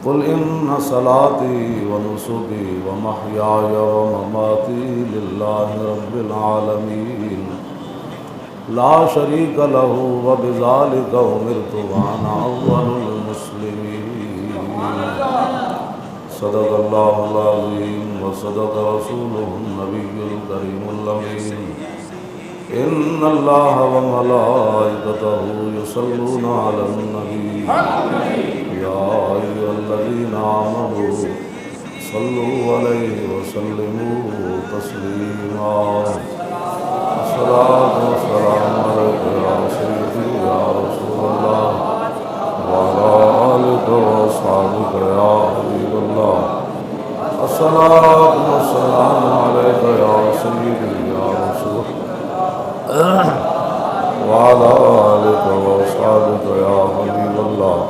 قل إن صلاتي ونسكي ومحياي ومماتي لله رب العالمين لا شريك له وبذلك أمرت وأنا أول المسلمين صدق الله العظيم وصدق رسوله النبي الكريم الأمين إن الله وملائكته يصلون على النبي يا أيها الذين آمنوا صلوا عليه وسلموا تسليما الصلاة والسلام عليك يا سيدي يا رسول الله وعلى آلك وأصحابك يا حبيب الله الصلاة والسلام عليك يا سيدي يا رسول وعلى آلك وأصحابك يا حبيب الله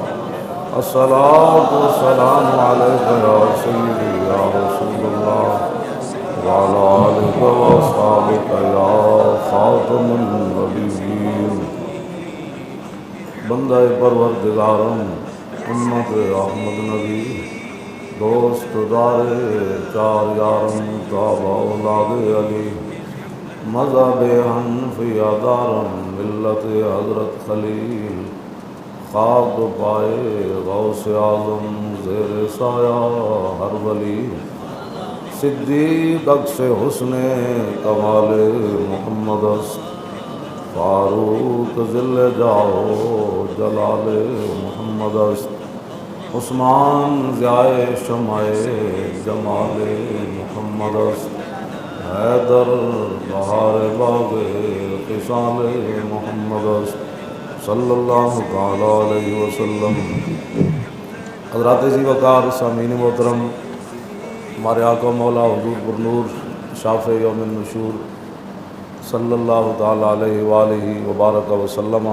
الصلاة والسلام عليك يا سيدي يا رسول الله وعلى آلك وأصحابك يا خاتم النبيين بندہ پروردگارم امت احمد نبی دوست دار چار یارم تابع اولاد علی مذہب حنفیہ دارم ملت حضرت خلیل خواب پائے غوث اعظم زیر سایہ ہر ولی صدیق عکس حسن کمال محمد است فاروق ذل جاؤ جلال محمد است عثمان ضیائے شمع جمال محمد است حیدر بہار باغ خصال محمد است صلی اللہ تعالیٰ علیہ وسلم۔ حضرات ذی وقار سامعین محترم، ہمارے آقا مولا حضور پرنور شافع یوم النشور صلی اللہ تعالیٰ علیہ وآلہ وبارک وسلم،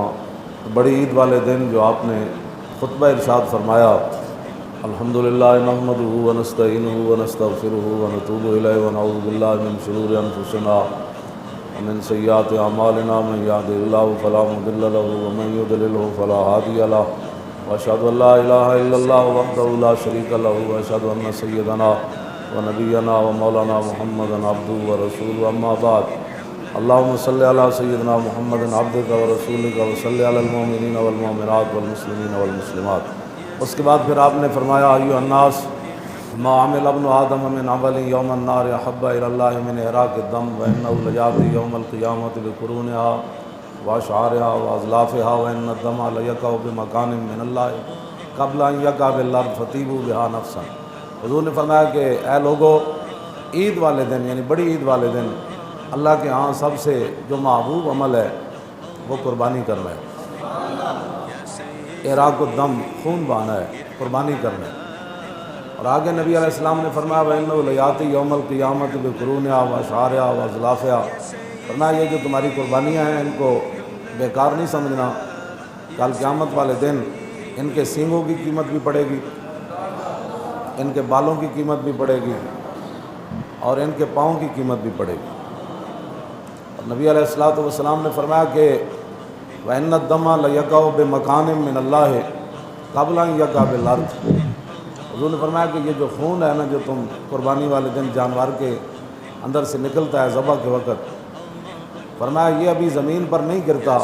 بڑی عید والے دن جو آپ نے خطبہ ارشاد فرمایا، الحمدللہ نحمدہ ونستعینہ ونستغفرہ ونتوب الیہ ونعوذ باللہ من شرور انفسنا ومن سیئات اعمالنا من یهده اللہ فلا مضل له ومن یضلل فلا ہادی له واشهد ان لا الہ الا اللہ وحدہ لا شریک له واشهد ان سیدنا ونبینا ومولانا محمدا عبدہ ورسولہ اما بعد، اللہم صلی علی سیدنا محمد عبدک ورسولک وصلی علی المؤمنین والمؤمنات والمسلمین والمسلمات۔ اس کے بعد پھر آپ نے فرمایا ایھا الناس ما عمل ابن آدم من عمل یوم النار احب الی اللہ من احراق الدم وانہ لیاتی یوم القیامۃ بقرونہا واشعارہا واضلافہا وان الدم لیقع بمکان من اللہ قبل ان یقع بالارض فطیبوا بہا نفسا۔ حضور نے فرمایا کہ اے لوگو، عید والے دن یعنی بڑی عید والے دن اللہ کے ہاں سب سے جو محبوب عمل ہے وہ قربانی کرنا ہے، احراق الدم خون بہانا ہے، قربانی کرنا ہے۔ اور آگے نبی علیہ السلام نے فرمایا وَإِنَّهُ لَيَأْتِي يَوْمَ الْقِيَامَةِ بِقُرُونِهَا وَأَشْعَارِهَا وَأَضْلَافِهَا۔ فرمایا یہ جو تمہاری قربانیاں ہیں ان کو بیکار نہیں سمجھنا، کل قیامت والے دن ان کے سینگوں کی قیمت بھی پڑے گی، ان کے بالوں کی قیمت بھی پڑے گی اور ان کے پاؤں کی قیمت بھی پڑے گی۔ اور نبی علیہ السلام نے فرمایا کہ وَإِنَّ الدَّمَ لَيَقَعُ بِمَكَانٍ مِّنَ اللَّهِ قَبْلَ أَن يَقَعَ بِالْأَرْضِ۔ حضور نے فرمایا کہ یہ جو خون ہے نا جو تم قربانی والے دن جانور کے اندر سے نکلتا ہے ذبح کے وقت، فرمایا یہ ابھی زمین پر نہیں گرتا،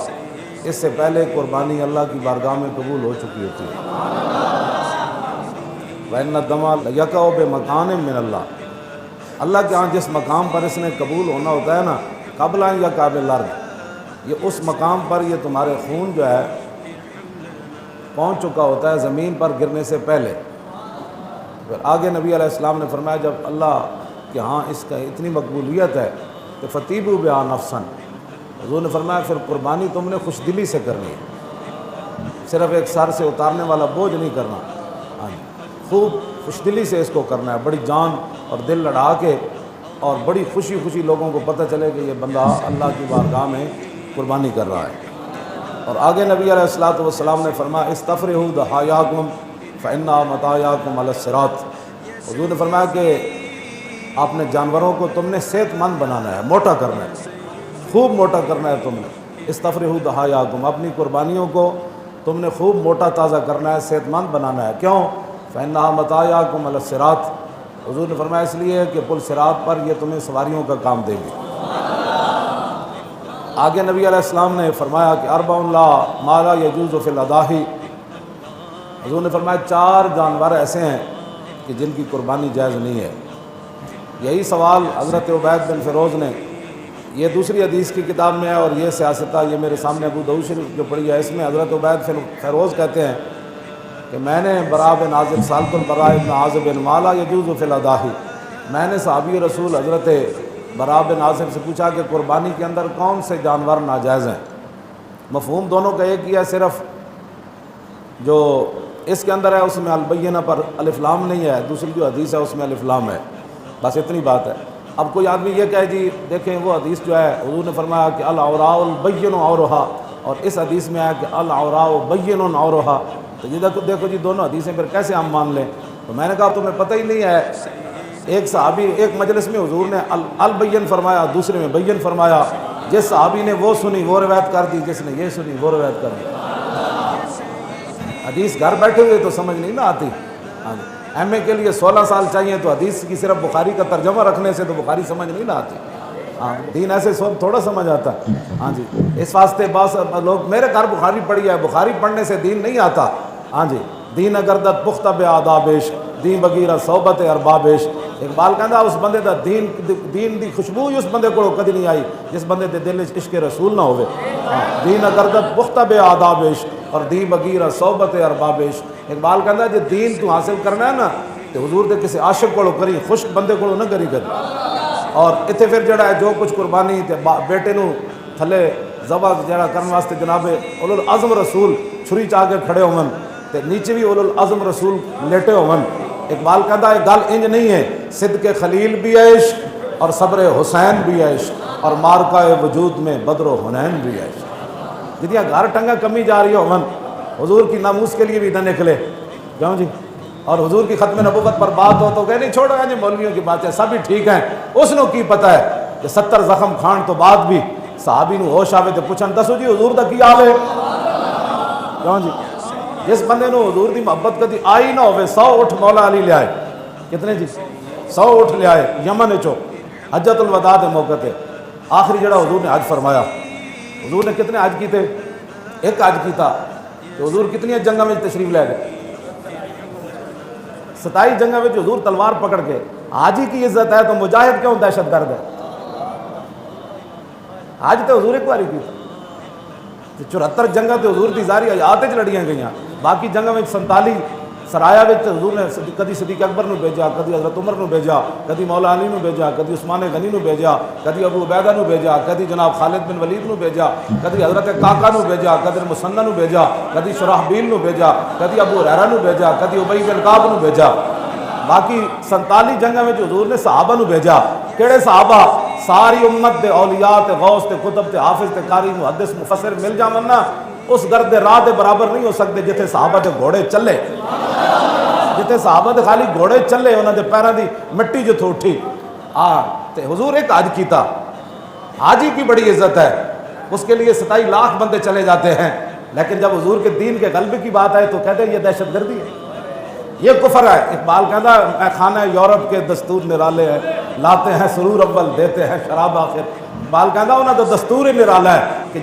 اس سے پہلے قربانی اللہ کی بارگاہ میں قبول ہو چکی ہوتی ہے۔ وَإِنَّ الدَّمَ لَيَقَعُ بِمَكَانٍ مِّنَ اللَّهِ، اللہ کے ہاں جس مقام پر اس نے قبول ہونا ہوتا ہے نا، قبل ان یقع بالارض، یہ اس مقام پر یہ تمہارے خون جو ہے پہنچ چکا ہوتا ہے زمین پر گرنے سے پہلے۔ پھر آگے نبی علیہ السلام نے فرمایا جب اللہ کہ ہاں اس کا اتنی مقبولیت ہے کہ فطیبوا بہا نفسا، حضور نے فرمایا پھر قربانی تم نے خوش دلی سے کرنی ہے، صرف ایک سر سے اتارنے والا بوجھ نہیں کرنا، ہاں جی خوب خوش دلی سے اس کو کرنا ہے، بڑی جان اور دل لڑا کے، اور بڑی خوشی خوشی لوگوں کو پتہ چلے کہ یہ بندہ اللہ کی بارگاہ میں قربانی کر رہا ہے۔ اور آگے نبی علیہ السلام نے فرمایا استفرحوا ضحایاکم فإنها مطایاکم علی الصراط۔ حضور نے فرمایا کہ آپ نے جانوروں کو تم نے صحت مند بنانا ہے، موٹا کرنا ہے، خوب موٹا کرنا ہے تم نے۔ استفرحوا ضحایاکم، اپنی قربانیوں کو تم نے خوب موٹا تازہ کرنا ہے، صحت مند بنانا ہے۔ کیوں؟ فإنها مطاياكم علی الصراط، حضور نے فرمایا اس لیے کہ پل صراط پر یہ تمہیں سواریوں کا کام دیں گے۔ آگے نبی علیہ السلام نے فرمایا کہ اربع ما لا یجوز فی الاضاحی، حضور نے فرمایا 4 جانور ایسے ہیں کہ جن کی قربانی جائز نہیں ہے۔ یہی سوال حضرت عبید بن فیروز نے، یہ دوسری حدیث کی کتاب میں ہے اور یہ سیاستہ یہ میرے سامنے ابو داؤد شریف جو پڑھی ہے، اس میں حضرت عبید فیروز کہتے ہیں کہ میں نے براء بن عازب سالت البراء بن عازب بن ما لا یجوز فی الاضاحی، میں نے صحابی رسول حضرت براء بن عازب سے پوچھا کہ قربانی کے اندر کون سے جانور ناجائز ہیں؟ مفہوم دونوں کا ایک ہی ہے، صرف جو اس کے اندر ہے اس میں البینہ پر الف لام نہیں ہے، دوسری جو حدیث ہے اس میں الف لام ہے، بس اتنی بات ہے۔ اب کوئی آدمی یہ کہے جی دیکھیں وہ حدیث جو ہے حضور نے فرمایا کہ العوراء البین عورھا، اور اس حدیث میں ہے کہ العوراء بین عورھا، تو یہ دیکھو جی دونوں حدیثیں پھر کیسے ہم مان لیں؟ تو میں نے کہا تمہیں پتہ ہی نہیں ہے، ایک صحابی ایک مجلس میں حضور نے البین فرمایا، دوسرے میں بین فرمایا، جس صحابی نے وہ سنی وہ روایت کر دی، جس نے یہ سنی وہ روایت کر دی۔ حدیث گھر بیٹھے ہوئے تو سمجھ نہیں نہ آتی، ایم اے کے لیے 16 سال چاہیے تو حدیث کی صرف بخاری کا ترجمہ رکھنے سے تو بخاری سمجھ نہیں نہ آتی، دین ایسے تھوڑا سمجھ آتا ہے۔ ہاں جی، اس واسطے بعض لوگ میرے گھر بخاری پڑھی ہے، بخاری پڑھنے سے دین نہیں آتا۔ ہاں جی، دین اگردت پختہ بے آدابش، دین بغیرہ صحبت اربابش۔ اقبال کہندا اس بندے دا دین دی خوشبو ہی اس بندے کو کدی نہیں آئی جس بندے دے دل وچ عشق رسول نہ ہوئے۔ دین اگردت پختہ بے آدابش اور دین بغیرہ صحبت اربابش۔ اقبال کہندا جے دین تو حاصل کرنا ہے نا تو حضور دے کسی عاشق کو کری، خشک بندے کو نہ کری کر۔ اور اتنے پھر جڑا ہے جو کچھ قربانی تے بیٹے نو تھلے ذبح جڑا کرنے واسطے جناب اولو العزم رسول چھری چاہ کے کھڑے ہون تے نیچے بھی اولو العزم رسول لیٹے ہون۔ اقبال کہتا ہے گل انج نہیں ہے، صدق خلیل بھی ہے عشق اور صبر حسین بھی ہے عشق اور مارکہ وجود میں بدر و حنین بھی ہے عشق۔ جتیا گھر ٹنگا کمی جا رہی ہون حضور کی ناموس کے لیے بھی نہ نکلے، کیوں جی؟ اور حضور کی ختم نبوت پر بات ہو تو کہ نہیں چھوڑو جی مولویوں کی بات ہے، سبھی ٹھیک ہیں۔ اس نو کی پتہ ہے کہ 70 زخم کھان تو بعد بھی صحابی نو ہوش آوے تے پوچھن دسو جی حضور دا کی حال ہے، کیوں جی؟ جس بندے نو حضور دی محبت کدی آئی نہ ہوئے 100 اٹھ مولا علی لے آئے، کتنے جی 100 اٹھ لے آئے یمن چو حجت الوداع دے موقع تے۔ آخری جڑا حضور نے حج فرمایا، حضور نے کتنے حج کیتے؟ ایک حج کیتا کہ حضور کتنی جنگاں میں تشریف لے گئے؟ 27 جنگاں میں حضور تلوار پکڑ کے۔ حاجی کی عزت ہے تو مجاہد کیوں دہشت گرد ہے؟ حج تو حضور ایک باری کیتا، 74 جنگاں تو حضور دی ظاہری حیات وچ لڑیاں گئیاں، باقی جنگاں میں 47 سرایا وچ حضور نے کدی صدیق اکبر نو بھیجا، کدی حضرت عمر نو بھیجا، کدی مولا علی نو بھیجا، کدی عثمان غنی نو بھیجا، کدی ابو عبیدہ نو بھیجا، کدی جناب خالد بن ولید نو بھیجا، کدی حضرت کاکا نو بھیجا، کدی مسنہ نو بھیجا، کدی شرحبیل نو بھیجا، کدی ابو ہریرہ نو بھیجا، کدی ابی بن کعب نو بھیجا۔ باقی 47 جنگاں میں حضور نے صحابہ نو بھیجا۔ کیڑے صحابہ؟ ساری امت دے اولیاء تے غوث تے کتب تے حافظ تے قاری محدث مفسر مل جاون نا اس گرد راہ دے برابر نہیں ہو سکتے جتھے صحابہ دے گھوڑے چلے، جتھے صحابہ دے خالی گھوڑے چلے انہاں دے پیراں دی مٹی جتھوں اٹھی۔ تے حضور ایک حج کیتا، حاجی کی بڑی عزت ہے، اس کے لیے 27 لاکھ بندے چلے جاتے ہیں، لیکن جب حضور کے دین کے غلبے کی بات آئے تو کہتے ہیں یہ دہشت گردی ہے، یہ کفر ہے۔ اقبال کہتا ہے میں خانہ یورپ کے دستور نرالے ہیں، لاتے ہیں سرور اول دیتے ہیں شراب آخر۔ اقبال کہتا انہاں تو دستور ہی نرالا ہے کہ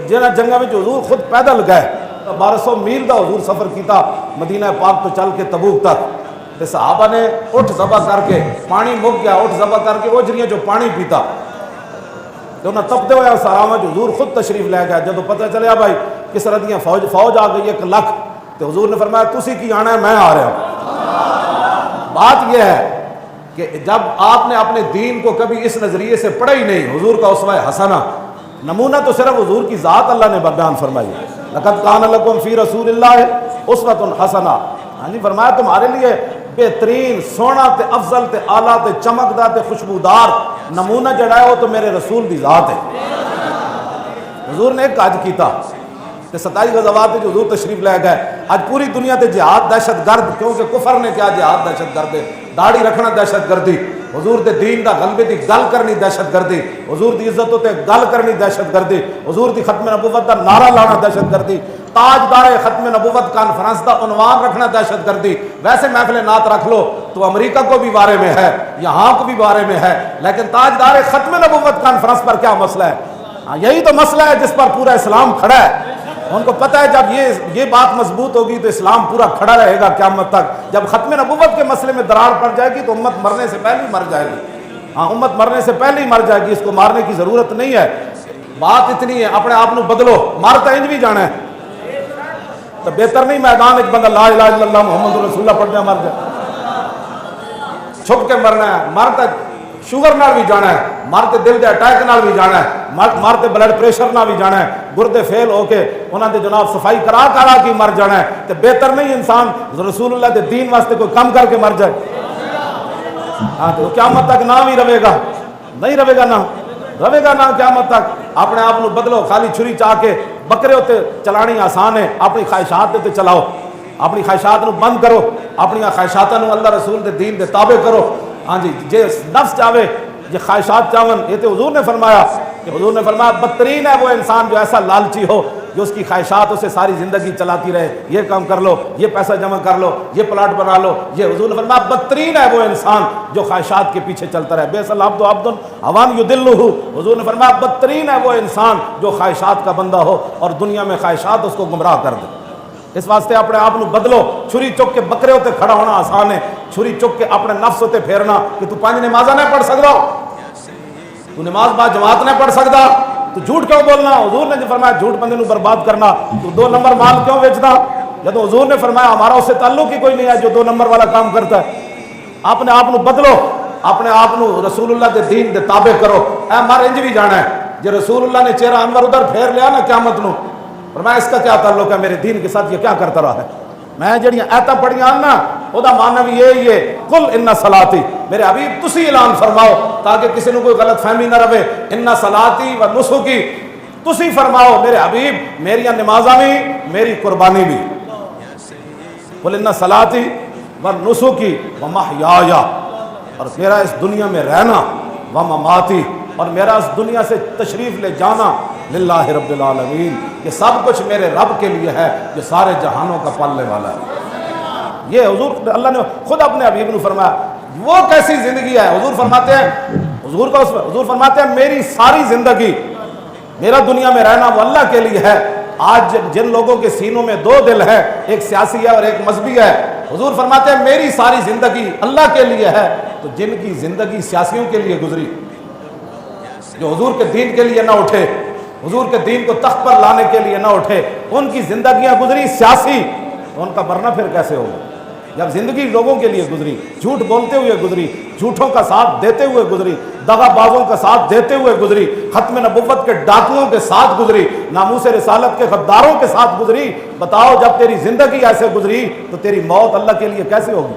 جنہاں جنگاں میں حضور خود پیدل گئے، 1200 میل دا حضور سفر کیتا مدینہ پاک تو چل کے تبوک تک، تے صحابہ نے اٹھ ذبح کر کے پانی مک گیا، اٹھ ذبح کر کے وہ جڑیاں جو پانی پیتا تو انہاں تپتے ہوئے سارا حضور خود تشریف لے گیا۔ جب پتہ چلیا بھائی کس طرح دیاں فوج آ گئی 1 لاکھ، تو حضور نے فرمایا تسی کی آنا ہے، میں آ رہا ہوں۔ بات یہ ہے کہ جب آپ نے اپنے دین کو کبھی اس نظریے سے پڑھا ہی نہیں، حضور کا اسوہ حسنہ نمونہ تو صرف حضور کی ذات اللہ نے بیان فرمائی، لقد کان لکم فی رسول اللہ اسوۃ حسنہ۔ ہاں جی، فرمایا تمہارے لیے بہترین سونا تے افضل تے اعلیٰ تے چمکدار تے خوشبودار نمونہ جڑا ہے وہ تو میرے رسول دی ذات ہے۔ حضور نے ایک حج کیتا تے 27 غزوات جو حضور تشریف لے گئے۔ آج پوری دنیا تے جہاد دہشت گرد، کیونکہ کفر نے کیا جہاد دہشت گرد ہے، داڑھی رکھنا دہشت گردی، حضور دے دین دا غلبے دی گل کرنی دہشت گردی، حضور دی عزت تے گل کرنی دہشت گردی، حضور دی ختم نبوت دا نعرہ لانا دہشت گردی، تاجدار ختم نبوت کانفرنس کا عنوان رکھنا دہشت گردی، ویسے محفل نعت رکھ لو تو امریکہ کو بھی بارے میں ہے، یہاں کو بھی بارے میں ہے، لیکن تاجدار ختم نبوت کانفرنس پر کیا مسئلہ ہے؟ یہی تو مسئلہ ہے جس پر پورا اسلام کھڑا ہے۔ ان کو پتہ ہے جب یہ بات مضبوط ہوگی تو اسلام پورا کھڑا رہے گا قیامت تک۔ جب ختم نبوت کے مسئلے میں دراڑ پڑ جائے گی تو امت مرنے سے پہلے ہی مر جائے گی۔ امت مرنے سے پہلے ہی مر جائے گی، اس کو مارنے کی ضرورت نہیں ہے۔ بات اتنی ہے، اپنے آپ کو بدلو، مارتا انج بھی جانا ہے تو بہتر نہیں میدان ایک بندہ لا الہ الا اللہ محمد رسول اللہ پڑھ جائے مر جائے، چھپ کے مرنا ہے۔ مارتا شوگر نال بھی جانا ہے، مارتے دل دے اٹیک نال بھی جانا ہے، مارتے بلڈ پریشر نال بھی جانا ہے، گردے فیل ہو کے انہاں دے جناب صفائی کرا کے مر جانا ہے۔ تو بہتر نہیں انسان رسول اللہ دے دین واسطے کوئی کم کر کے مر جائے؟ تو قیامت تک نہ بھی رہے گا، نہیں رہے گا، نہ رہے گا، نہ قیامت تک۔ اپنے آپ کو بدلو، خالی چھری چاہ کے بکرے ہوتے چلانی آسان ہے، اپنی خواہشات تے چلاؤ، اپنی خواہشات نو بند کرو، اپنی خواہشات نو اللہ رسول دے دین دے تابع کرو۔ ہاں جی، جے نفس چاہے، جے خواہشات چاہن، یہ تو حضور نے فرمایا کہ حضور نے فرمایا بدترین ہے وہ انسان جو ایسا لالچی ہو جو اس کی خواہشات اسے ساری زندگی چلاتی رہے، یہ کام کر لو، یہ پیسہ جمع کر لو، یہ پلاٹ بنا لو۔ یہ حضور نے فرمایا بدترین ہے وہ انسان جو خواہشات کے پیچھے چلتا رہے۔ بئس العبد عبد ہوان یضلہ، حضور نے فرمایا بدترین ہے وہ انسان جو خواہشات کا بندہ ہو اور دنیا میں خواہشات اس کو گمراہ کر دے۔ اس واسطے اپنے آپ بدلو۔ چھری چک کے بکرے ہوتے کھڑا ہونا آسان ہے، چھری چک کے اپنے نفس ہوتے پھیرنا کہ تو 5 نمازاں نہیں پڑھ سکتا، تو نماز با جماعت نہیں پڑھ سکتا، تو جھوٹ کیوں بولنا؟ حضور نے جو فرمایا جھوٹ بندے نو برباد کرنا، تو 2 نمبر مال کیوں بیچنا؟ جب حضور نے فرمایا ہمارا اس سے تعلق ہی کوئی نہیں ہے جو 2 نمبر والا کام کرتا ہے۔ اپنے آپ بدلو، اپنے آپ رسول اللہ کے دین دے تابع کرو۔ اے مر انج بھی جانا ہے، جو رسول اللہ نے چہرہ انور ادھر پھیر لیا نا قیامت نو، فرمایا اس کا کیا تعلق ہے میرے دین کے ساتھ، یہ کیا کرتا رہا ہے؟ میں جڑیاں ایتاں پڑھیاں نا او دا معنی بھی یہی ہے، قل ان صلاتی، میرے حبیب تسی اعلان فرماؤ تاکہ کسی نے کوئی غلط فہمی نہ رہے، ان صلاتی و نسکی، تسی فرماؤ میرے حبیب میری نمازاں بھی میری قربانی بھی، قل ان صلاتی و نسکی و محیایا، اور میرا اس دنیا میں رہنا، و مماتی، اور میرا اس دنیا سے تشریف لے جانا للہ رب العالمین، یہ سب کچھ میرے رب کے لیے ہے جو سارے جہانوں کا پالنے والا ہے۔ یہ حضور اللہ نے خود اپنے حبیب نے فرمایا۔ وہ کیسی زندگی ہے؟ حضور فرماتے ہیں، حضور فرماتے ہیں میری ساری زندگی، میرا دنیا میں رہنا وہ اللہ کے لیے ہے۔ آج جن لوگوں کے سینوں میں 2 دل ہے، ایک سیاسی ہے اور ایک مذہبی ہے، حضور فرماتے ہیں میری ساری زندگی اللہ کے لیے ہے۔ تو جن کی زندگی سیاسیوں کے لیے گزری، جو حضور کے دین کے لیے نہ اٹھے، حضور کے دین کو تخت پر لانے کے لیے نہ اٹھے، ان کی زندگیاں گزری سیاسی، تو ان کا مرنا پھر کیسے ہوگا؟ جب زندگی لوگوں کے لیے گزری، جھوٹ بولتے ہوئے گزری، جھوٹوں کا ساتھ دیتے ہوئے گزری، دغا بازوں کا ساتھ دیتے ہوئے گزری، ختم نبوت کے ڈاکوؤں کے ساتھ گزری، ناموس رسالت کے غداروں کے ساتھ گزری، بتاؤ جب تیری زندگی ایسے گزری تو تیری موت اللہ کے لیے کیسے ہوگی؟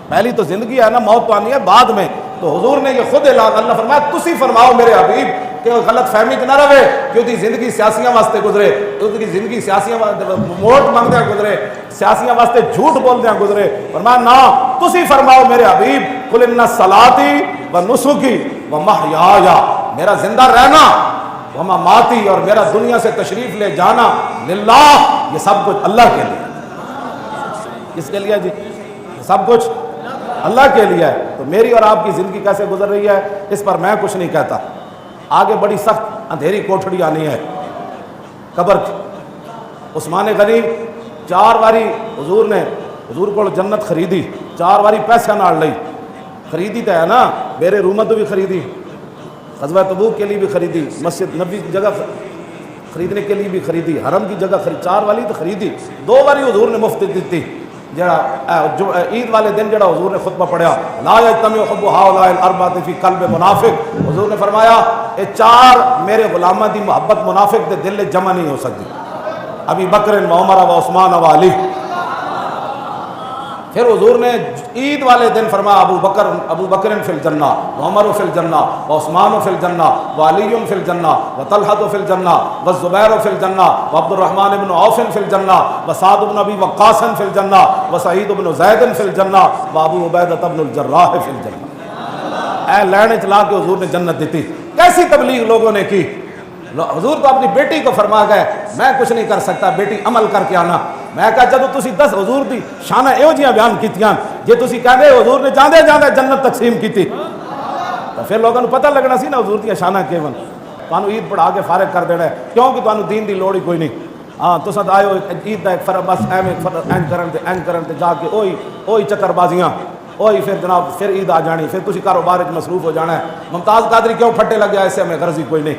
پہلی تو زندگی ہے نا، موت تو آنی ہے بعد میں۔ تو حضور نے یہ خود اعلان، اللہ فرمایا تسی فرماؤ میرے حبیب کہ غلط فہمی نہ رہے کہ اس کی زندگی سیاسیاں واسطے گزرے، اس کی زندگی سیاسیاں ووٹ منگدیاں گزرے، سیاسیاں واسطے جھوٹ بولدیاں گزرے۔ فرمایا نا، تسی فرماؤ میرے حبیب قل ان صلاتی و نسکی و محیایا، میرا زندہ رہنا، و مماتی، اور میرا دنیا سے تشریف لے جانا، للہ، یہ سب کچھ اللہ کے لیے۔ کس کے لیے جی؟ سب کچھ اللہ کے لیے ہے۔ تو میری اور آپ کی زندگی کیسے گزر رہی ہے اس پر میں کچھ نہیں کہتا۔ آگے بڑی سخت اندھیری کوٹھڑی آنی ہے قبر کی۔ عثمان غنی 4 واری حضور کو جنت خریدی، 4 واری پیسے نال لئی، خریدی تو ہے نا، میرے رومت بھی خریدی، غزوہ تبوک کے لیے بھی خریدی، مسجد نبی کی جگہ خریدنے کے لیے بھی خریدی، حرم کی جگہ 4 والی تو خریدی، 2 واری حضور نے مفت دیتی۔ عید والے دن جڑا حضور نے خطبہ پڑھا، لا یجتمع حب ہؤلاء الاربعۃ فی قلب منافق، حضور نے فرمایا یہ 4 میرے غلاماں دی محبت منافق دے دل میں جمع نہیں ہو سکتی، ابی بکر و عمر و عثمان و علی۔ پھر حضور نے عید والے دن فرمایا ابو بکر فی الجنہ و عمر فی الجنہ و عثمان فی الجنہ و علی فی الجنہ و طلحہ فی الجنہ و زبیر فی الجنہ و عبد الرحمن بن عوف فی الجنہ و سعد بن ابی وقاص فی الجنہ و سعید بن زید فی الجنہ و ابو عبیدہ بن الجراح فی الجنہ۔ اے لین چلا کے حضور نے جنت دیتی۔ کیسی تبلیغ لوگوں نے کی، حضور تو اپنی بیٹی کو فرما گئے میں کچھ نہیں کر سکتا، بیٹی عمل کر کے آنا۔ میں کہا جدو تسی 10 حضور دی شانہ ایو جیاں بیان کیتیاں، جے تسی کہندے حضور نے جاندے جاندے جنت تقسیم کیتی تو پھر لوگاں نوں پتہ لگنا سی نا حضور دی شانہ کیون۔ تانوں عید پڑھا کے فارغ کر دینا ہے کیونکہ تانوں دین دی لوڑ ہی کوئی نہیں۔ ہاں تساں آئے ہو عید دا ایک فرق بس ایویں این کرن تے جا کے اوہی چکر بازیاں وہی پھر جناب پھر عید آ جانی، پھر تسی کاروبار مصروف ہو جانا ہے۔ ممتاز قادری کیوں پھٹے لگ گیا اس سے ہمیں غرض ہی کوئی نہیں،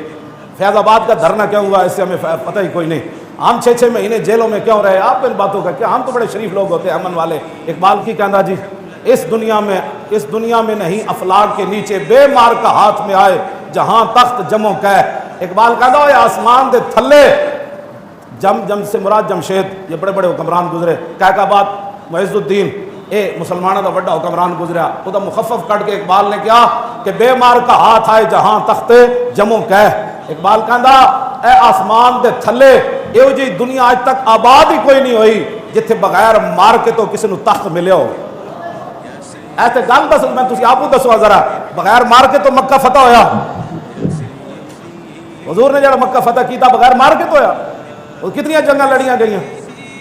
فیض آباد کا دھرنا کیوں ہوا اس سے ہمیں پتہ ہی کوئی نہیں، ہم 6 مہینے جیلوں میں کیوں رہے، آپ ان باتوں کا کیا، ہم تو بڑے شریف لوگ ہوتے ہیں امن والے۔ اقبال کی کہنا جی اس دنیا میں نہیں افلاک کے نیچے بے مار کا ہاتھ میں آئے جہاں تخت جموں کہ۔ اقبال کہنا ہے آسمان دے تھلے جم سے مراد جمشید، یہ بڑے بڑے حکمران گزرے، کائکاباد معز الدین اے مسلمانوں کا بڑا حکمران گزریا، وہ دا مخفف کٹ کے اقبال نے کیا کہ بے مار کا ہاتھ آئے جہاں تخت جموں کہ۔ اقبال کہندا اے آسمان دے تھلے ایو جی دنیا آج تک آباد ہی کوئی نہیں ہوئی جتھے بغیر مار کے تو کسی نو تخت ملے ہو۔ ایسے گل دس میں تسی آپ کو دسو ذرا، بغیر مار کے تو مکہ فتح ہویا، حضور نے جڑا مکہ فتح کیتا بغیر مار کے تو ہویا، وہ کتنی جنگاں لڑیاں گئیاں،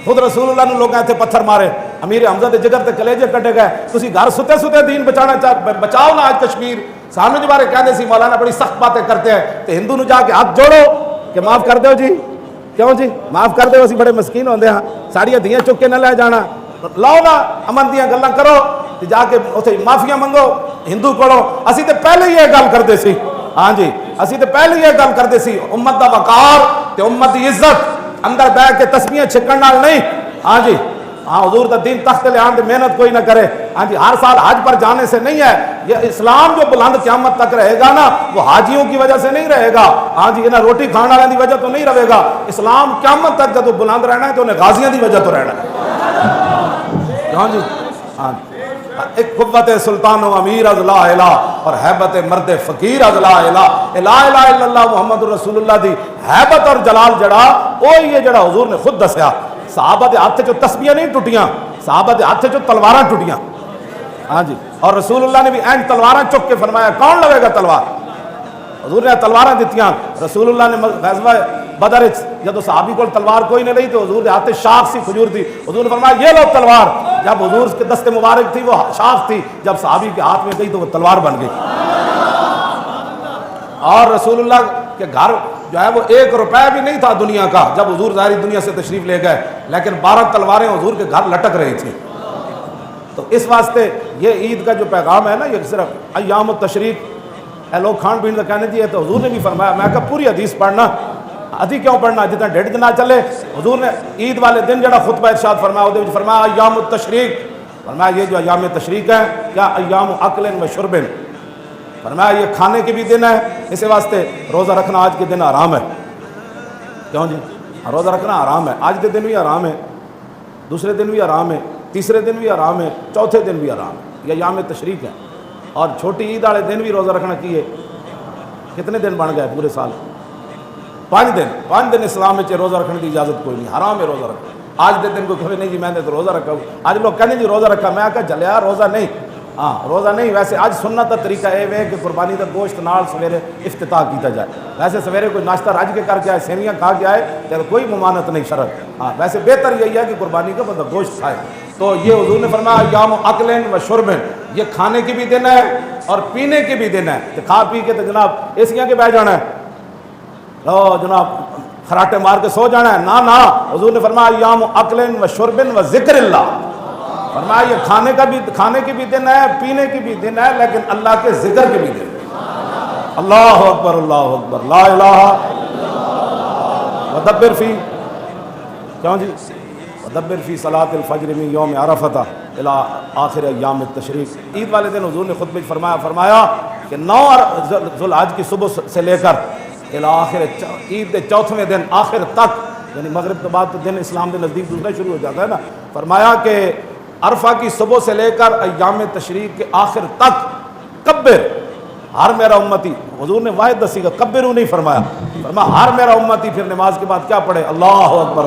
خود رسول اللہ نے لوگوں ایتھے پتھر مارے، امیر حمزہ دے جگر تے کلیجے کٹے گئے، تسی گھر ستے ستے دین بچاؤ نا۔ آج کشمیر سامنے جو بارے کہندے سی مولانا بڑی سخت باتیں کرتے ہیں تے ہندو نو جا کے ہاتھ جوڑو کہ معاف کر دیو جی، کیوں جی معاف کر دیو، اسی بڑے مسکین ہوندے ہاں، ساڑیاں دھیاں چک کے نہ لے جانا، لاؤ نا امن دیاں گلاں کرو تے جا کے اوتھے معافیاں منگو ہندو کولو۔ اسی تے پہلے ہی یہ گل کردے سی، ہاں جی اسی تے پہلے ہی یہ گل کردے سی، امت دا وقار تے امت دی عزت اندر بیٹھ کے تسبیحاں چھکن نال نہیں۔ ہاں جی ہاں حضور دا دین تخت لے آن دے محنت کوئی نہ کرے، ہاں جی ہر سال حج پر جانے سے نہیں ہے، یہ اسلام جو بلند قیامت تک رہے گا نا وہ حاجیوں کی وجہ سے نہیں رہے گا، ہاں جی انہیں روٹی کھانے والوں کی وجہ تو نہیں رہے گا، اسلام قیامت تک جب بلند رہنا ہے تو انہیں غازیاں دی وجہ تو رہنا ہے۔ ہاں جی ہاں ایک قوت سلطان و امیر از لا الہ اور حیبت مرد فقیر از لا الہ، لا الہ الا اللہ محمد رسول اللہ دی حیبت اور جلال جڑا وہی ہے جڑا حضور نے خود دسیا۔ صحابہ دے ہاتھ جو تسبیحاں نہیں ٹوٹیاں، صحابہ دے ہاتھ جو تلواراں ٹوٹیاں، ہاں جی اور رسول اللہ نے بھی این تلواراں چک کے فرمایا کون لگے گا تلوار، حضور نے تلواراں دیتیاں۔ رسول اللہ نے غزوہ بدر جب صحابی کو تلوار کوئی نہیں رہی تو حضور کے ہاتھ شاخ سی کھجور تھی، حضور نے فرمایا یہ لو تلوار، جب حضور کے دست مبارک تھی وہ شاخ تھی، جب صحابی کے ہاتھ میں گئی تو وہ تلوار بن گئی۔ اور رسول اللہ کے گھر جو ہے وہ 1 روپے بھی نہیں تھا دنیا کا جب حضور ظاہری دنیا سے تشریف لے گئے، لیکن 12 تلواریں حضور کے گھر لٹک رہی تھیں۔ تو اس واسطے یہ عید کا جو پیغام ہے نا یہ صرف ایام التشریق، اے لوگ کھان پین کا کہنے دیے تو حضور نے بھی فرمایا، میں کہا پوری حدیث پڑھنا، ادھی کیوں پڑھنا جتنا 1.5 دن چلے۔ حضور نے عید والے دن جڑا خطبہ ارشاد فرمایا وہ فرمایا ایام التشریق، فرمایا یہ جو ایام تشریق ہے کیا ایام اکل و شرب، فرمایا یہ کھانے کے بھی دن ہے، اس واسطے روزہ رکھنا آج کے دن حرام ہے۔ کیوں جی روزہ رکھنا حرام ہے، آج کے دن بھی حرام ہے، دوسرے دن بھی حرام ہے، تیسرے دن بھی حرام ہے، چوتھے دن بھی حرام ہے، یہ ایام تشریق ہے۔ اور چھوٹی عید والے دن بھی روزہ رکھنا کی ہے، کتنے دن بن گئے پورے سال؟ 5 دن۔ 5 دن اسلام میں روزہ رکھنے کی اجازت کوئی نہیں، حرام ہے روزہ رکھنا۔ آج کے دن کو کہے نہیں جی میں نے تو روزہ رکھا، آج لوگ کہنے جی روزہ رکھا، میں کہا جلیا روزہ نہیں، ہاں روزہ نہیں، ویسے آج سنت کا طریقہ یہ ہے کہ قربانی کا گوشت نال سویرے افتتاح کیتا جائے، ویسے سویرے کوئی ناشتہ رج کے کر کے آئے سیویاں کھا کے آئے تو کوئی ممانت نہیں شرط، ہاں ویسے بہتر یہی ہے کہ قربانی کا بندہ گوشت کھائے۔ تو یہ حضور نے فرمایا ایام اکل و شرب، یہ کھانے کی بھی دن ہے اور پینے کی بھی دن ہے، تو کھا پی کے تو جناب ایسیاں کے بہ جانا ہے، لو جناب خراٹے مار کے سو جانا ہے، نہ حضور نے فرمایا ایام اکل و شرب و ذکر اللہ، فرمایا یہ کھانے کی بھی دن ہے، پینے کی بھی دن ہے، لیکن اللہ کے ذکر کی بھی دن ہے۔ اللہ اکبر اللہ اکبر لا الہ ودبر فی، کیوں جی ودبر فی صلاۃ الفجر من یوم عرفہ الی آخر ایام التشریق۔ عید والے دن حضور نے خطبے میں فرمایا کہ 9 ذوالحج کی صبح سے لے کر الی آخر عید کے 4ویں دن آخر تک، یعنی مغرب کے بعد تو دن اسلام کے نزدیک دوسرا شروع ہو جاتا ہے نا، فرمایا کہ عرفہ کی صبح سے لے کر ایام تشریق کے آخر تک کبر ہر میرا امتی، حضور نے واحد دسی گا کبرو نہیں فرمایا، فرمایا ہر میرا امتی پھر نماز کے بعد کیا پڑھے، اللہ اکبر۔